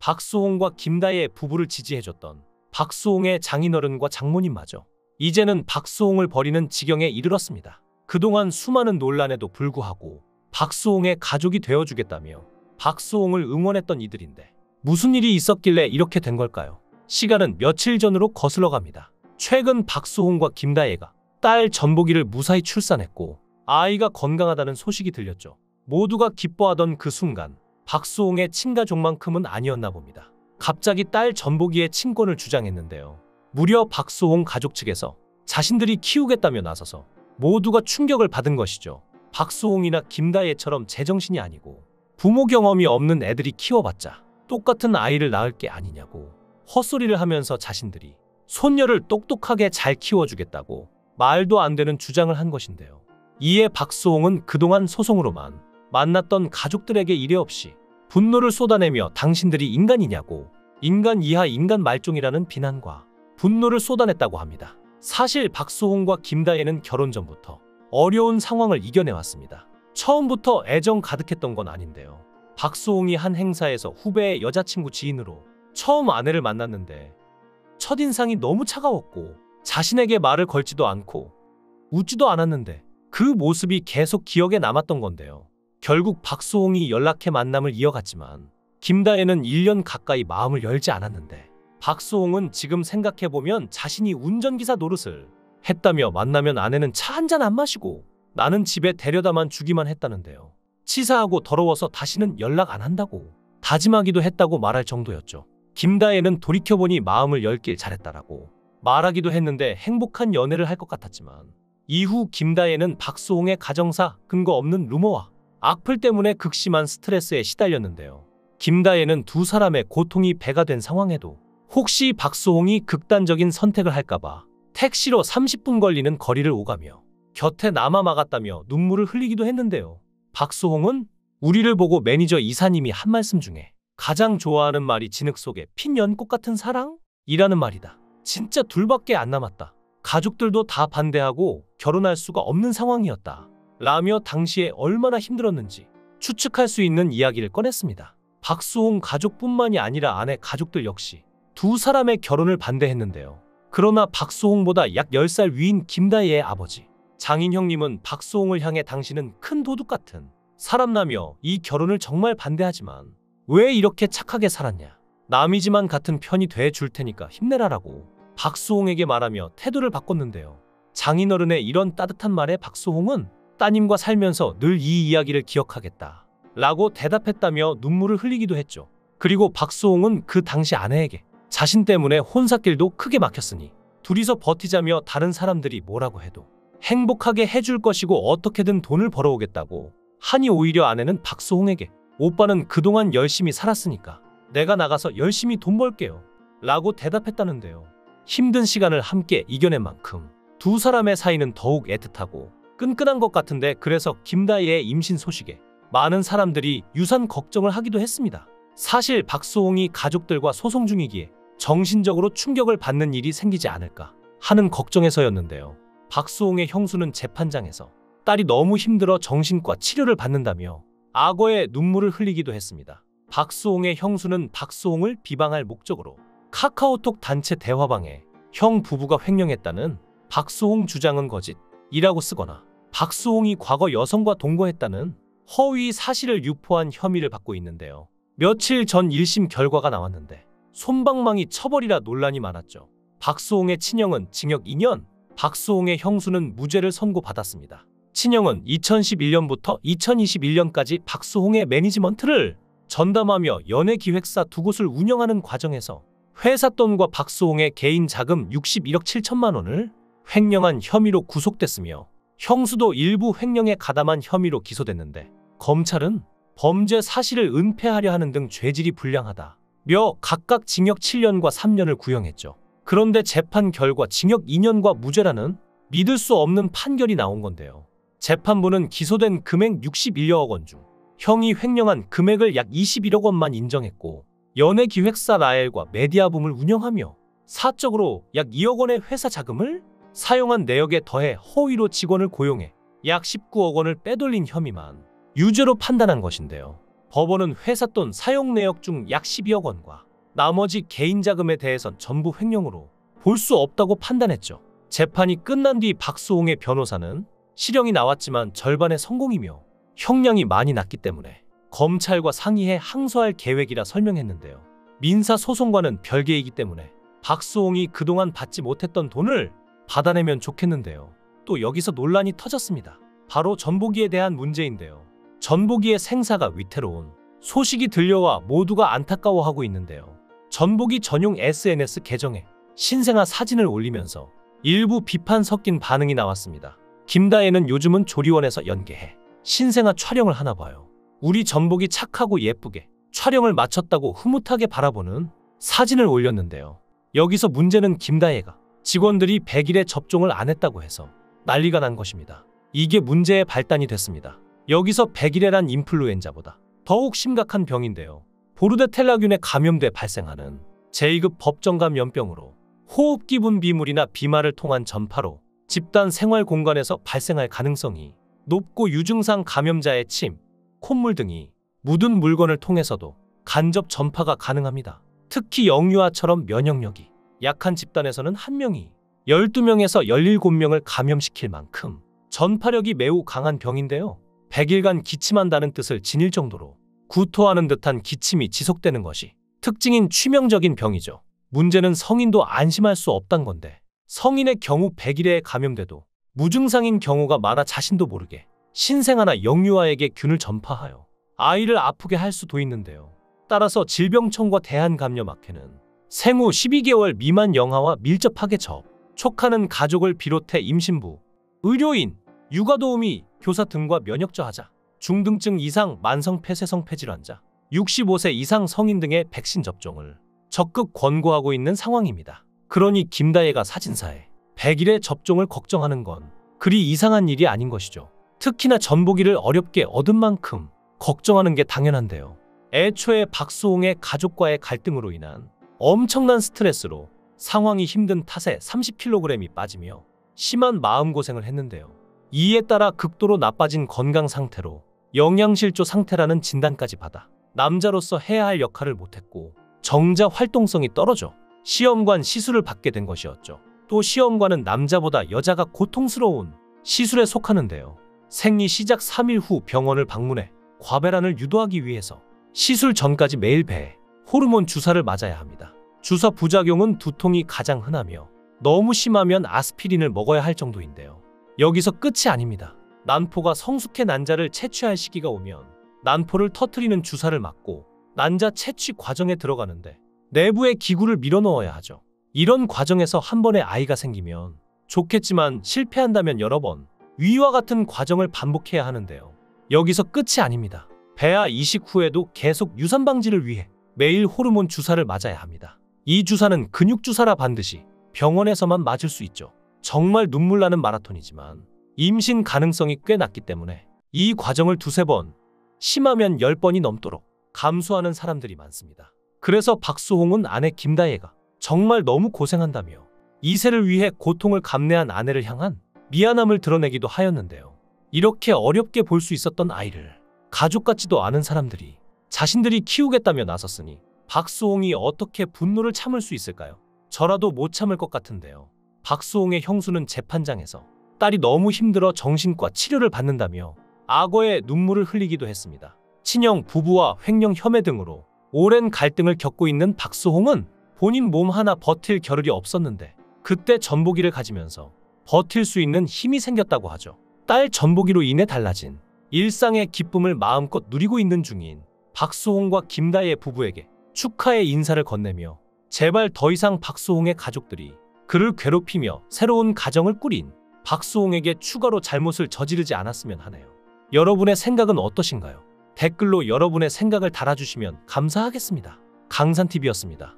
박수홍과 김다혜의 부부를 지지해줬던 박수홍의 장인어른과 장모님마저 이제는 박수홍을 버리는 지경에 이르렀습니다. 그동안 수많은 논란에도 불구하고 박수홍의 가족이 되어주겠다며 박수홍을 응원했던 이들인데 무슨 일이 있었길래 이렇게 된 걸까요? 시간은 며칠 전으로 거슬러 갑니다. 최근 박수홍과 김다혜가 딸 전보기를 무사히 출산했고 아이가 건강하다는 소식이 들렸죠. 모두가 기뻐하던 그 순간 박수홍의 친가족만큼은 아니었나 봅니다. 갑자기 딸 전보기의 친권을 주장했는데요. 무려 박수홍 가족 측에서 자신들이 키우겠다며 나서서 모두가 충격을 받은 것이죠. 박수홍이나 김다혜처럼 제정신이 아니고 부모 경험이 없는 애들이 키워봤자 똑같은 아이를 낳을 게 아니냐고 헛소리를 하면서 자신들이 손녀를 똑똑하게 잘 키워주겠다고 말도 안 되는 주장을 한 것인데요. 이에 박수홍은 그동안 소송으로만 만났던 가족들에게 이례 없이 분노를 쏟아내며 당신들이 인간이냐고 인간 이하 인간 말종이라는 비난과 분노를 쏟아냈다고 합니다. 사실 박수홍과 김다혜는 결혼 전부터 어려운 상황을 이겨내왔습니다. 처음부터 애정 가득했던 건 아닌데요. 박수홍이 한 행사에서 후배의 여자친구 지인으로 처음 아내를 만났는데 첫인상이 너무 차가웠고 자신에게 말을 걸지도 않고 웃지도 않았는데 그 모습이 계속 기억에 남았던 건데요. 결국 박수홍이 연락해 만남을 이어갔지만 김다혜는 1년 가까이 마음을 열지 않았는데 박수홍은 지금 생각해보면 자신이 운전기사 노릇을 했다며 만나면 아내는 차 한 잔 안 마시고 나는 집에 데려다만 주기만 했다는데요. 치사하고 더러워서 다시는 연락 안 한다고 다짐하기도 했다고 말할 정도였죠. 김다혜는 돌이켜보니 마음을 열길 잘했다라고 말하기도 했는데 행복한 연애를 할 것 같았지만 이후 김다혜는 박수홍의 가정사 근거 없는 루머와 악플 때문에 극심한 스트레스에 시달렸는데요. 김다혜는 두 사람의 고통이 배가 된 상황에도 혹시 박수홍이 극단적인 선택을 할까봐 택시로 30분 걸리는 거리를 오가며 곁에 남아 막았다며 눈물을 흘리기도 했는데요. 박수홍은 우리를 보고 매니저 이사님이 한 말씀 중에 가장 좋아하는 말이 진흙 속에 핀 연꽃 같은 사랑? 이라는 말이다. 진짜 둘밖에 안 남았다. 가족들도 다 반대하고 결혼할 수가 없는 상황이었다. 라며 당시에 얼마나 힘들었는지 추측할 수 있는 이야기를 꺼냈습니다. 박수홍 가족뿐만이 아니라 아내 가족들 역시 두 사람의 결혼을 반대했는데요. 그러나 박수홍보다 약 10살 위인 김다혜의 아버지 장인 형님은 박수홍을 향해 당신은 큰 도둑 같은 사람라며 이 결혼을 정말 반대하지만 왜 이렇게 착하게 살았냐. 남이지만 같은 편이 돼줄 테니까 힘내라라고 박수홍에게 말하며 태도를 바꿨는데요. 장인어른의 이런 따뜻한 말에 박수홍은 따님과 살면서 늘 이 이야기를 기억하겠다 라고 대답했다며 눈물을 흘리기도 했죠. 그리고 박수홍은 그 당시 아내에게 자신 때문에 혼사길도 크게 막혔으니 둘이서 버티자며 다른 사람들이 뭐라고 해도 행복하게 해줄 것이고 어떻게든 돈을 벌어오겠다고 하니 오히려 아내는 박수홍에게 오빠는 그동안 열심히 살았으니까 내가 나가서 열심히 돈 벌게요 라고 대답했다는데요. 힘든 시간을 함께 이겨낸 만큼 두 사람의 사이는 더욱 애틋하고 끈끈한 것 같은데 그래서 김다혜의 임신 소식에 많은 사람들이 유산 걱정을 하기도 했습니다. 사실 박수홍이 가족들과 소송 중이기에 정신적으로 충격을 받는 일이 생기지 않을까 하는 걱정에서였는데요. 박수홍의 형수는 재판장에서 딸이 너무 힘들어 정신과 치료를 받는다며 악어의 눈물을 흘리기도 했습니다. 박수홍의 형수는 박수홍을 비방할 목적으로 카카오톡 단체 대화방에 형 부부가 횡령했다는 박수홍 주장은 거짓이라고 쓰거나 박수홍이 과거 여성과 동거했다는 허위 사실을 유포한 혐의를 받고 있는데요. 며칠 전 1심 결과가 나왔는데 솜방망이 처벌이라 논란이 많았죠. 박수홍의 친형은 징역 2년, 박수홍의 형수는 무죄를 선고받았습니다. 친형은 2011년부터 2021년까지 박수홍의 매니지먼트를 전담하며 연예기획사 두 곳을 운영하는 과정에서 회사 돈과 박수홍의 개인 자금 61억 7천만 원을 횡령한 혐의로 구속됐으며 형수도 일부 횡령에 가담한 혐의로 기소됐는데 검찰은 범죄 사실을 은폐하려 하는 등 죄질이 불량하다며 각각 징역 7년과 3년을 구형했죠. 그런데 재판 결과 징역 2년과 무죄라는 믿을 수 없는 판결이 나온 건데요. 재판부는 기소된 금액 61억 원 중 형이 횡령한 금액을 약 21억 원만 인정했고 연예기획사 라엘과 메디아붐을 운영하며 사적으로 약 2억 원의 회사 자금을 사용한 내역에 더해 허위로 직원을 고용해 약 19억 원을 빼돌린 혐의만 유죄로 판단한 것인데요. 법원은 회사 돈 사용 내역 중 약 12억 원과 나머지 개인 자금에 대해선 전부 횡령으로 볼 수 없다고 판단했죠. 재판이 끝난 뒤 박수홍의 변호사는 실형이 나왔지만 절반의 성공이며 형량이 많이 났기 때문에 검찰과 상의해 항소할 계획이라 설명했는데요. 민사소송과는 별개이기 때문에 박수홍이 그동안 받지 못했던 돈을 받아내면 좋겠는데요. 또 여기서 논란이 터졌습니다. 바로 전보기에 대한 문제인데요. 전보기의 생사가 위태로운 소식이 들려와 모두가 안타까워하고 있는데요. 전보기 전용 SNS 계정에 신생아 사진을 올리면서 일부 비판 섞인 반응이 나왔습니다. 김다혜는 요즘은 조리원에서 연계해 신생아 촬영을 하나 봐요. 우리 전보기 착하고 예쁘게 촬영을 마쳤다고 흐뭇하게 바라보는 사진을 올렸는데요. 여기서 문제는 김다혜가 직원들이 100일에 접종을 안 했다고 해서 난리가 난 것입니다. 이게 문제의 발단이 됐습니다. 여기서 100일에란 인플루엔자보다 더욱 심각한 병인데요. 보르데텔라균에 감염돼 발생하는 제2급 법정 감염병으로 호흡기분 비물이나 비말을 통한 전파로 집단 생활 공간에서 발생할 가능성이 높고 유증상 감염자의 침, 콧물 등이 묻은 물건을 통해서도 간접 전파가 가능합니다. 특히 영유아처럼 면역력이 약한 집단에서는 1명이 12명에서 17명을 감염시킬 만큼 전파력이 매우 강한 병인데요. 100일간 기침한다는 뜻을 지닐 정도로 구토하는 듯한 기침이 지속되는 것이 특징인 치명적인 병이죠. 문제는 성인도 안심할 수 없단 건데 성인의 경우 100일에 감염돼도 무증상인 경우가 많아 자신도 모르게 신생아나 영유아에게 균을 전파하여 아이를 아프게 할 수도 있는데요. 따라서 질병청과 대한감염학회는 생후 12개월 미만 영아와 밀접하게 접촉하는 가족을 비롯해 임신부, 의료인, 육아도우미, 교사 등과 면역저하자, 중등증 이상 만성폐쇄성 폐질환자, 65세 이상 성인 등의 백신 접종을 적극 권고하고 있는 상황입니다. 그러니 김다혜가 사진사에 100일의 접종을 걱정하는 건 그리 이상한 일이 아닌 것이죠. 특히나 전보기를 어렵게 얻은 만큼 걱정하는 게 당연한데요. 애초에 박수홍의 가족과의 갈등으로 인한 엄청난 스트레스로 상황이 힘든 탓에 30kg이 빠지며 심한 마음고생을 했는데요. 이에 따라 극도로 나빠진 건강 상태로 영양실조 상태라는 진단까지 받아 남자로서 해야 할 역할을 못했고 정자 활동성이 떨어져 시험관 시술을 받게 된 것이었죠. 또 시험관은 남자보다 여자가 고통스러운 시술에 속하는데요. 생리 시작 3일 후 병원을 방문해 과배란을 유도하기 위해서 시술 전까지 매일 배에 호르몬 주사를 맞아야 합니다. 주사 부작용은 두통이 가장 흔하며 너무 심하면 아스피린을 먹어야 할 정도인데요. 여기서 끝이 아닙니다. 난포가 성숙해 난자를 채취할 시기가 오면 난포를 터트리는 주사를 맞고 난자 채취 과정에 들어가는데 내부에 기구를 밀어넣어야 하죠. 이런 과정에서 한 번에 아이가 생기면 좋겠지만 실패한다면 여러 번 위와 같은 과정을 반복해야 하는데요. 여기서 끝이 아닙니다. 배아 이식 후에도 계속 유산 방지를 위해 매일 호르몬 주사를 맞아야 합니다. 이 주사는 근육 주사라 반드시 병원에서만 맞을 수 있죠. 정말 눈물 나는 마라톤이지만 임신 가능성이 꽤 낮기 때문에 이 과정을 2~3번, 심하면 10번이 넘도록 감수하는 사람들이 많습니다. 그래서 박수홍은 아내 김다혜가 정말 너무 고생한다며 이세를 위해 고통을 감내한 아내를 향한 미안함을 드러내기도 하였는데요. 이렇게 어렵게 볼 수 있었던 아이를 가족 같지도 않은 사람들이 자신들이 키우겠다며 나섰으니 박수홍이 어떻게 분노를 참을 수 있을까요? 저라도 못 참을 것 같은데요. 박수홍의 형수는 재판장에서 딸이 너무 힘들어 정신과 치료를 받는다며 악어의 눈물을 흘리기도 했습니다. 친형 부부와 횡령 혐의 등으로 오랜 갈등을 겪고 있는 박수홍은 본인 몸 하나 버틸 겨를이 없었는데 그때 전보기를 가지면서 버틸 수 있는 힘이 생겼다고 하죠. 딸 전보기로 인해 달라진 일상의 기쁨을 마음껏 누리고 있는 중인 박수홍과 김다혜 부부에게 축하의 인사를 건네며 제발 더 이상 박수홍의 가족들이 그를 괴롭히며 새로운 가정을 꾸린 박수홍에게 추가로 잘못을 저지르지 않았으면 하네요. 여러분의 생각은 어떠신가요? 댓글로 여러분의 생각을 달아주시면 감사하겠습니다. 강산TV였습니다.